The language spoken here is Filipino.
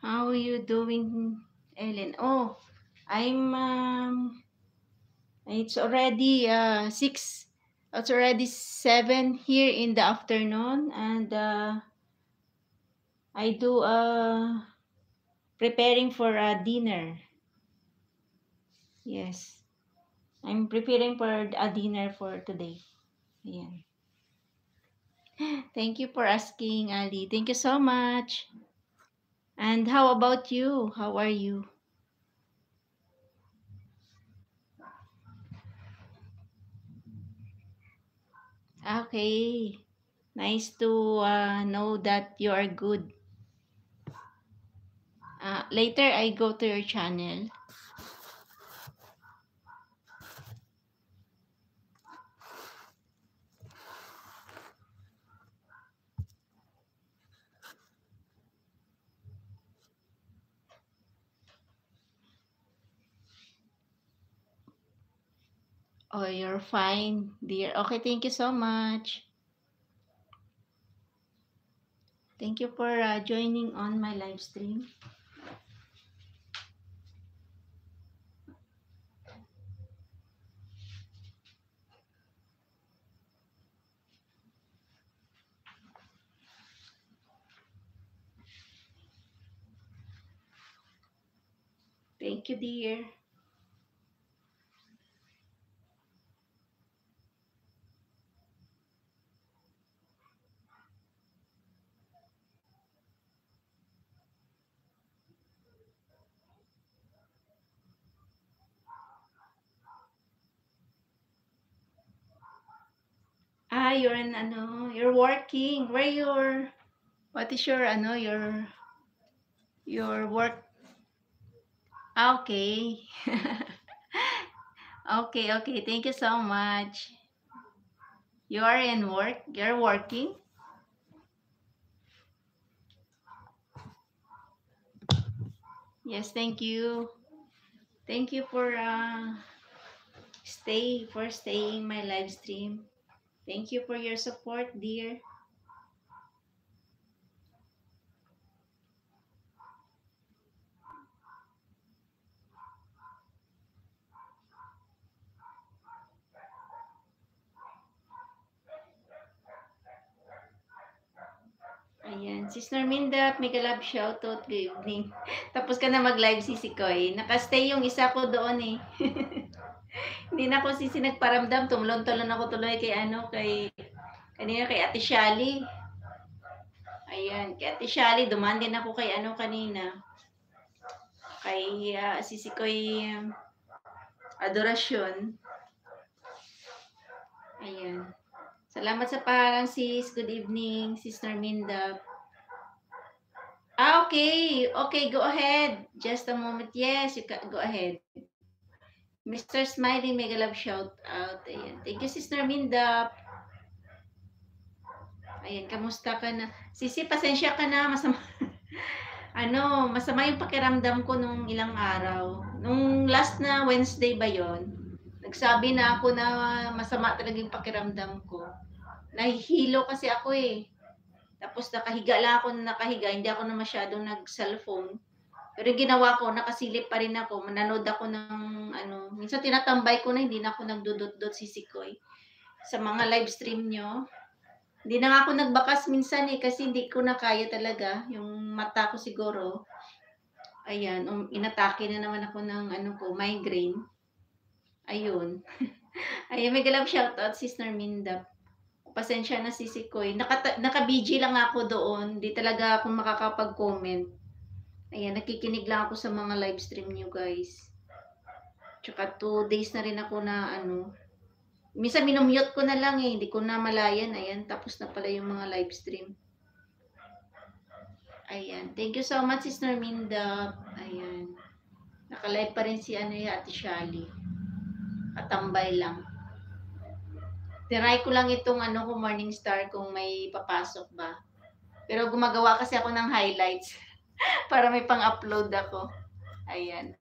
How are you doing, Ellen? Oh, I'm it's already 6. It's already 7 here in the afternoon, and I do preparing for dinner. Yes. I'm preparing for a dinner for today. Ayan. Thank you for asking, Ali. Thank you so much. And how about you? How are you? Okay. Nice to know that you are good. Later, I go to your channel. Oh, you're fine, dear. Okay, thank you so much. Thank you for joining on my live stream. Thank you, dear. You're an you're working. What is your your work? Okay. Okay, okay. Thank you so much. You are in work? You're working? Yes, thank you. Thank you for staying my live stream. Thank you for your support, dear. Ayan, Sis Norminda, mega love shoutout, good evening. Tapos ka na mag-live, Sisi Koy. Nakastay yung isa ko doon eh. Hindi na ako sisi nagparamdam, tumulon-tulon ako tuloy kay kanina kay Ate Shali. Ayan, kay Ate Shali, dumaan din ako kay kanina. Kay Sisi Koy Adorasyon. Ayan. Salamat sa parang sis. Good evening, Sis Norminda. Okay. Okay, go ahead. Just a moment. Yes, you can go ahead. Mr. Smiley, mega love shout out. Ayan. Thank you, Sis Norminda. Ayan, kamusta ka na? Sisi, pasensya ka na. Masama, masama yung pakiramdam ko nung ilang araw. Nung last na Wednesday ba yon? Nagsabi na ako na masama talaga yung pakiramdam ko. Nahihilo kasi ako eh. Tapos nakahiga lang ako na nakahiga, hindi ako na masyadong nag-cellphone. Pero yung ginawa ko, nakasilip pa rin ako, manonood ako ng minsan tinatambay ko na, hindi na ako nagdudot-dot sisikoy sa mga live stream nyo. Hindi na nga ako nagbakas minsan eh, kasi hindi ko na kaya talaga, yung mata ko siguro. Ayan, inatake na naman ako ng migraine. Ayun. Ayun, may galap shoutout, Sis Narminda. Pasensya na sisikoy. Naka-BG lang ako doon. Di talaga ako makakapag-comment. Ayan, nakikinig lang ako sa mga live stream nyo guys. Tsaka 2 days na rin ako na minsan minumute ko na lang eh, hindi ko na malayan. Ayan, tapos na pala yung mga live stream. Ayan, thank you so much Sis Norminda. Ayan, naka-live pa rin si Ate Shali. Katambay lang. Tinry ko lang itong ko Morning Star kung may papasok ba. Pero gumagawa kasi ako ng highlights para may pang-upload ako. Ayan.